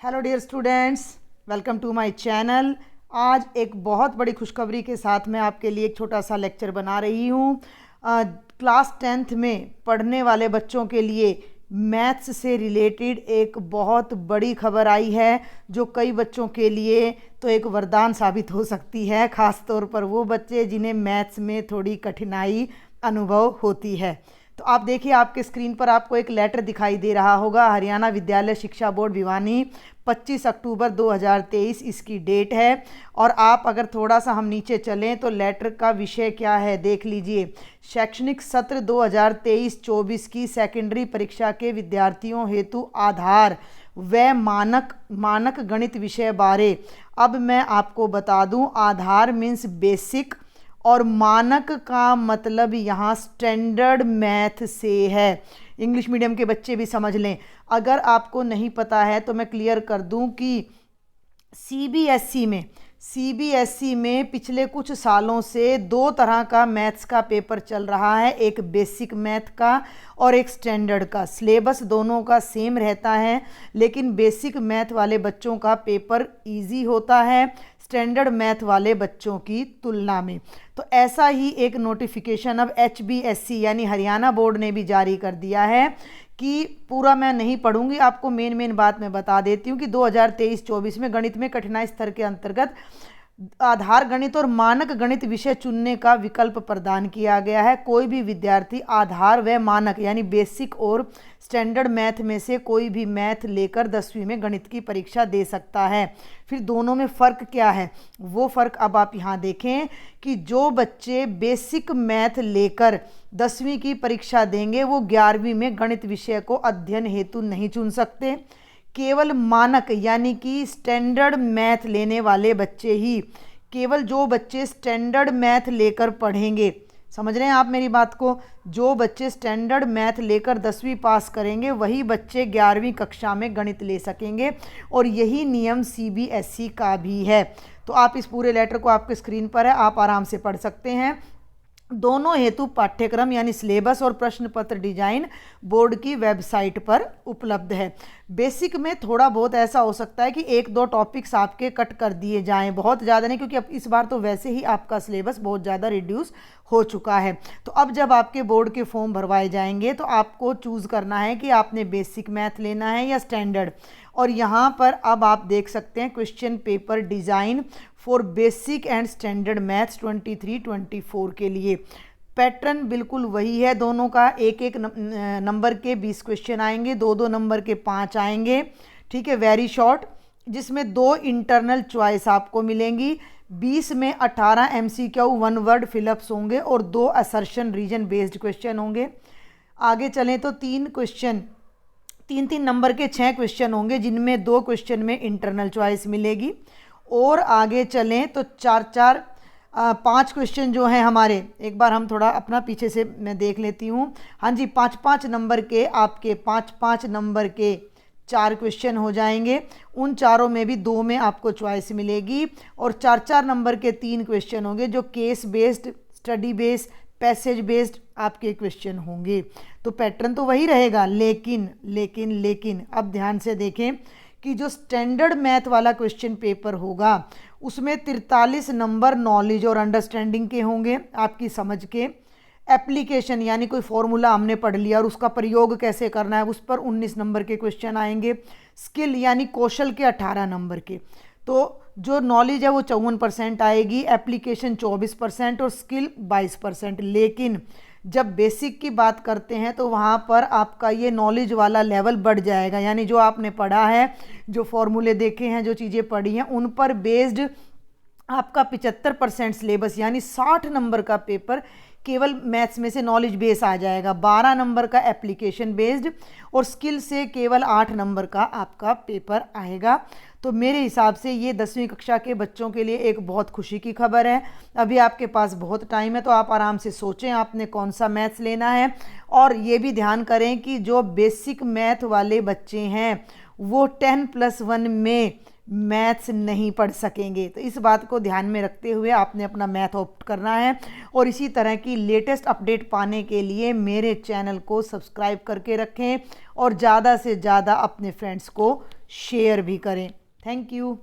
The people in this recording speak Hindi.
Hello dear students, welcome to my channel. आज एक बहुत बड़ी खुशखबरी के साथ मैं आपके लिए एक छोटा सा लेक्चर बना रही हूँ। क्लास 10th में पढ़ने वाले बच्चों के लिए मैथ्स से रिलेटेड एक बहुत बड़ी खबर आई है, जो कई बच्चों के लिए तो एक वरदान साबित हो सकती है, ख़ास तौर पर वो बच्चे जिन्हें मैथ्स में थोड़ी कठिनाई अनुभव होती है। तो आप देखिए, आपके स्क्रीन पर आपको एक लेटर दिखाई दे रहा होगा। हरियाणा विद्यालय शिक्षा बोर्ड भिवानी, 25 अक्टूबर 2023 इसकी डेट है। और आप अगर थोड़ा सा हम नीचे चलें तो लेटर का विषय क्या है देख लीजिए। शैक्षणिक सत्र 2023-24 की सेकेंडरी परीक्षा के विद्यार्थियों हेतु आधार व मानक गणित विषय बारे। अब मैं आपको बता दूं, आधार मीन्स बेसिक और मानक का मतलब यहाँ स्टैंडर्ड मैथ से है। इंग्लिश मीडियम के बच्चे भी समझ लें। अगर आपको नहीं पता है तो मैं क्लियर कर दूं कि सीबीएसई में पिछले कुछ सालों से दो तरह का मैथ्स का पेपर चल रहा है, एक बेसिक मैथ का और एक स्टैंडर्ड का। सिलेबस दोनों का सेम रहता है, लेकिन बेसिक मैथ वाले बच्चों का पेपर इजी होता है स्टैंडर्ड मैथ वाले बच्चों की तुलना में। तो ऐसा ही एक नोटिफिकेशन अब HBSC यानी हरियाणा बोर्ड ने भी जारी कर दिया है कि पूरा मैं नहीं पढ़ूंगी, आपको मेन बात मैं बता देती हूँ कि 2023-24 में गणित में कठिनाई स्तर के अंतर्गत आधार गणित और मानक गणित विषय चुनने का विकल्प प्रदान किया गया है। कोई भी विद्यार्थी आधार व मानक यानी बेसिक और स्टैंडर्ड मैथ में से कोई भी मैथ लेकर 10वीं में गणित की परीक्षा दे सकता है। फिर दोनों में फ़र्क क्या है, वो फ़र्क अब आप यहाँ देखें कि जो बच्चे बेसिक मैथ लेकर 10वीं की परीक्षा देंगे वो 11वीं में गणित विषय को अध्ययन हेतु नहीं चुन सकते। केवल मानक यानी कि स्टैंडर्ड मैथ लेने वाले बच्चे ही, केवल जो बच्चे स्टैंडर्ड मैथ लेकर पढ़ेंगे, समझ रहे हैं आप मेरी बात को, जो बच्चे स्टैंडर्ड मैथ लेकर 10वीं पास करेंगे वही बच्चे 11वीं कक्षा में गणित ले सकेंगे। और यही नियम CBSE का भी है। तो आप इस पूरे लेटर को, आपके स्क्रीन पर है, आप आराम से पढ़ सकते हैं। दोनों हेतु पाठ्यक्रम यानी सिलेबस और प्रश्न पत्र डिजाइन बोर्ड की वेबसाइट पर उपलब्ध है। बेसिक में थोड़ा बहुत ऐसा हो सकता है कि एक दो टॉपिक्स आपके कट कर दिए जाएं, बहुत ज़्यादा नहीं, क्योंकि अब इस बार तो वैसे ही आपका सिलेबस बहुत ज़्यादा रिड्यूस हो चुका है। तो अब जब आपके बोर्ड के फॉर्म भरवाए जाएंगे तो आपको चूज़ करना है कि आपने बेसिक मैथ लेना है या स्टैंडर्ड। और यहाँ पर अब आप देख सकते हैं question paper design for basic and standard maths 23-24 के लिए। पैटर्न बिल्कुल वही है, दोनों का एक एक नंबर के 20 क्वेश्चन आएंगे, दो नंबर के 5 आएंगे, ठीक है, वेरी शॉर्ट, जिसमें 2 इंटरनल चॉइस आपको मिलेंगी। 20 में 18 MCQ 1 वर्ड फिलअप्स होंगे और 2 असर्शन रीजन बेस्ड क्वेश्चन होंगे। आगे चलें तो 3 नंबर के 6 क्वेश्चन होंगे, जिनमें 2 क्वेश्चन में इंटरनल चॉइस मिलेगी। और आगे चलें तो 5 क्वेश्चन जो हैं हमारे, एक बार हम थोड़ा अपना पीछे से मैं देख लेती हूँ। हाँ जी, 5-5 नंबर के आपके 5-5 नंबर के 4 क्वेश्चन हो जाएंगे। उन चारों में भी 2 में आपको चॉइस मिलेगी। और 4-4 नंबर के 3 क्वेश्चन होंगे जो case based, study based, passage based आपके क्वेश्चन होंगे। तो पैटर्न तो वही रहेगा, लेकिन अब ध्यान से देखें कि जो स्टैंडर्ड मैथ वाला क्वेश्चन पेपर होगा उसमें 43 नंबर नॉलेज और अंडरस्टैंडिंग के होंगे, आपकी समझ के। एप्लीकेशन यानी कोई फॉर्मूला हमने पढ़ लिया और उसका प्रयोग कैसे करना है, उस पर 19 नंबर के क्वेश्चन आएंगे। स्किल यानी कौशल के 18 नंबर के। तो जो नॉलेज है वो 54% आएगी, एप्लीकेशन 24% और स्किल 22%। लेकिन जब बेसिक की बात करते हैं तो वहाँ पर आपका ये नॉलेज वाला लेवल बढ़ जाएगा, यानी जो आपने पढ़ा है, जो फॉर्मूले देखे हैं, जो चीज़ें पढ़ी हैं, उन पर बेस्ड आपका 75% सिलेबस यानी 60 नंबर का पेपर केवल मैथ्स में से नॉलेज बेस आ जाएगा। 12 नंबर का एप्लीकेशन बेस्ड और स्किल से केवल 8 नंबर का आपका पेपर आएगा। तो मेरे हिसाब से ये 10वीं कक्षा के बच्चों के लिए एक बहुत खुशी की खबर है। अभी आपके पास बहुत टाइम है, तो आप आराम से सोचें आपने कौन सा मैथ्स लेना है। और ये भी ध्यान करें कि जो बेसिक मैथ वाले बच्चे हैं वो 10+1 में मैथ्स नहीं पढ़ सकेंगे। तो इस बात को ध्यान में रखते हुए आपने अपना मैथ ऑप्ट करना है। और इसी तरह की लेटेस्ट अपडेट पाने के लिए मेरे चैनल को सब्सक्राइब करके रखें और ज़्यादा से ज़्यादा अपने फ्रेंड्स को शेयर भी करें। Thank you.